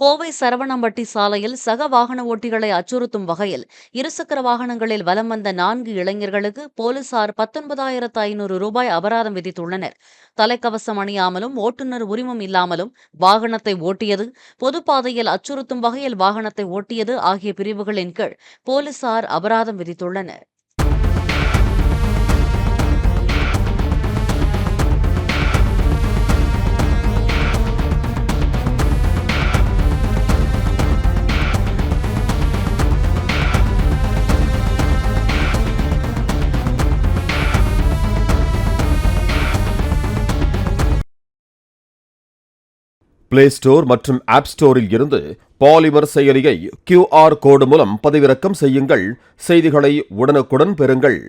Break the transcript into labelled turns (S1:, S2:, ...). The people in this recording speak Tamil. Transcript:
S1: கோவை சரவணம்பட்டி சாலையில் சக வாகன ஓட்டிகளை அச்சுறுத்தும் வகையில் இருசக்கர வாகனங்களில் வலம் வந்த 4 இளைஞர்களுக்கு போலீசார் 19,500 ரூபாய் அபராதம் விதித்துள்ளனர். தலைக்கவசம் அணியாமலும் ஓட்டுநர் உரிமம் இல்லாமலும் வாகனத்தை ஓட்டியது, பொதுப்பாதையில் அச்சுறுத்தும் வகையில் வாகனத்தை ஓட்டியது ஆகிய பிரிவுகளின் கீழ் போலீசார் அபராதம் விதித்துள்ளனர்.
S2: பிளே ஸ்டோர் மற்றும் ஆப் ஸ்டோரில் இருந்து பாலிமர் செயலியை QR கோடு மூலம் பதிவிறக்கம் செய்யுங்கள். செய்திகளை உடனுக்குடன் பெறுங்கள்.